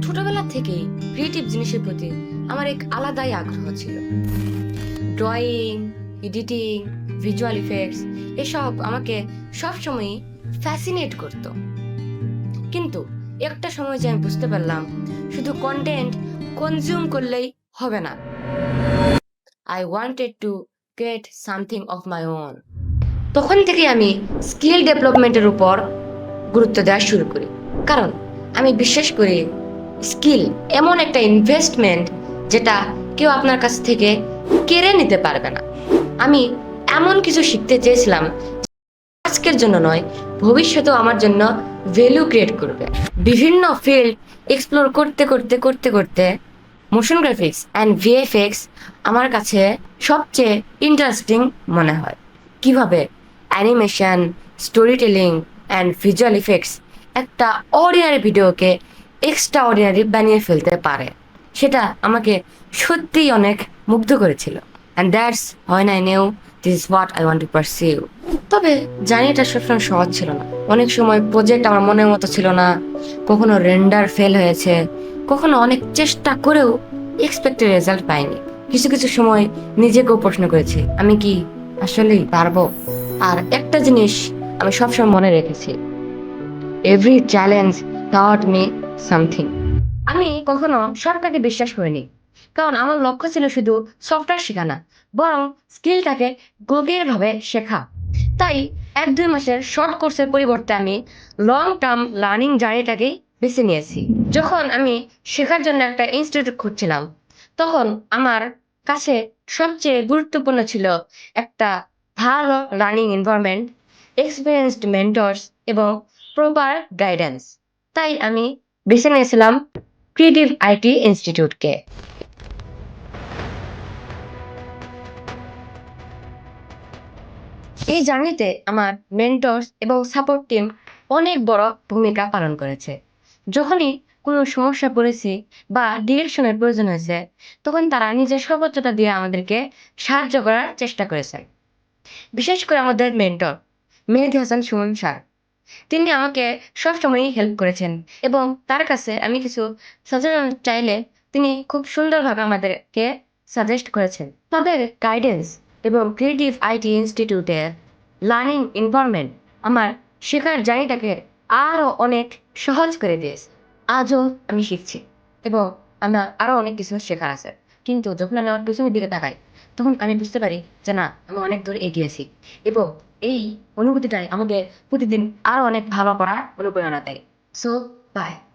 ছোটবেলা থেকেই ক্রিয়েটিভ জিনিসের প্রতি আমার এক আলাদাই আগ্রহ ছিল। ড্রয়িং, এডিটিং, ভিজুয়াল ইফেক্টস এসব আমাকে সবসময়ই ফ্যাসিনেট করতো। কিন্তু একটা সময় যে আমি বুঝতে পারলাম শুধু কন্টেন্ট কনজিউম করলেই হবে না। I wanted to create something of my own. তখন থেকে আমি স্কিল ডেভেলপমেন্টের উপর গুরুত্ব দেওয়া শুরু করি, কারণ আমি বিশ্বাস করি স্কিল এমন একটা ইনভেস্টমেন্ট যেটা কেউ আপনার কাছ থেকে কেড়ে নিতে পারবে না। আমি এমন কিছু শিখতে চেয়েছিলাম আজকের জন্য নয়, ভবিষ্যতেও আমার জন্য ভ্যালু ক্রিয়েট করবে। বিভিন্ন ফিল্ড এক্সপ্লোর করতে করতে করতে করতে মোশন গ্রাফিক্স অ্যান্ড ভিএফএক্স আমার কাছে সবচেয়ে ইন্টারেস্টিং মনে হয়। কিভাবে animation, story telling and visual effects একটা অর্ডিনারি ভিডিওকে এক্সট্রা অর্ডিনারি বানিয়ে ফেলতে পারে, সেটা আমাকে সত্যিই অনেক মুগ্ধ করেছিল। And that's when I knew this is what I want to pursue. তবে জানি এটা সবসময় সহজ ছিল না। অনেক সময় প্রজেক্ট আমার মনের মতো ছিল না, কখনো রেন্ডার ফেল হয়েছে, কখনো অনেক চেষ্টা করেও এক্সপেক্টেড রেজাল্ট পাইনি। কিছু কিছু সময় নিজেকেও প্রশ্ন করেছি, আমি কি আসলেই পারবো? আর একটা জিনিস আমি সবসময় মনে রেখেছি, এভরি চ্যালেঞ্জ টট মি সামথিং। আমি কখনো সরকারকে বিশ্বাস করিনি, কারণ আমার লক্ষ্য ছিল শুধু সফটওয়্যার শেখা না, বরং স্কিলটাকে গভীরভাবে শেখা। তাই 1-2 মাসের শর্ট কোর্সের পরিবর্তে আমি লং টার্ম লার্নিং জার্নিটাকেই বেছে নিয়েছি। যখন আমি শেখার জন্য একটা ইনস্টিটিউট খুঁজছিলাম, তখন আমার কাছে সবচেয়ে গুরুত্বপূর্ণ ছিল একটা ভালো লার্নিং এনভায়রনমেন্ট, এক্সপিরিয়েন্সড মেন্টরস এবং প্রপার গাইডেন্স। তাই আমি বেছে নিয়েছিলাম ক্রিয়েটিভ আইটি ইনস্টিটিউটকে। এই জার্নিতে আমার মেন্টরস এবং সাপোর্ট টিম অনেক বড় ভূমিকা পালন করেছে। যখনই কোনো সমস্যা পড়েছি বা ডিরেকশনের প্রয়োজন হয়েছে, তখন তারা নিজের সর্বোচ্চটা দিয়ে আমাদেরকে সাহায্য করার চেষ্টা করেছে। বিশেষ করে আমাদের মেন্টর মেহেদী হাসান সুমন স্যার, তিনি আমাকে সবসময়ই হেল্প করেছেন এবং তার কাছে আমি কিছু সাজেশন চাইলে তিনি খুব সুন্দরভাবে আমাদেরকে সাজেস্ট করেছেন। তাদের গাইডেন্স এবং ক্রিয়েটিভ আইটি ইনস্টিটিউটের লার্নিং এনভায়রনমেন্ট আমার শেখার জার্নিটাকে আরও অনেক সহজ করে দিয়েছে। আজও আমি শিখছি এবং আমার আরও অনেক কিছু শেখার আছে, কিন্তু যখন আমি আমার পিছনের দিকে তাকাই, তখন আমি বুঝতে পারি যে না, আমি অনেক দূর এগিয়েছি এবং এই অনুভূতিটাই আমাকে প্রতিদিন আরো অনেক ভালো করার অনুপ্রেরণা দেয়। So by.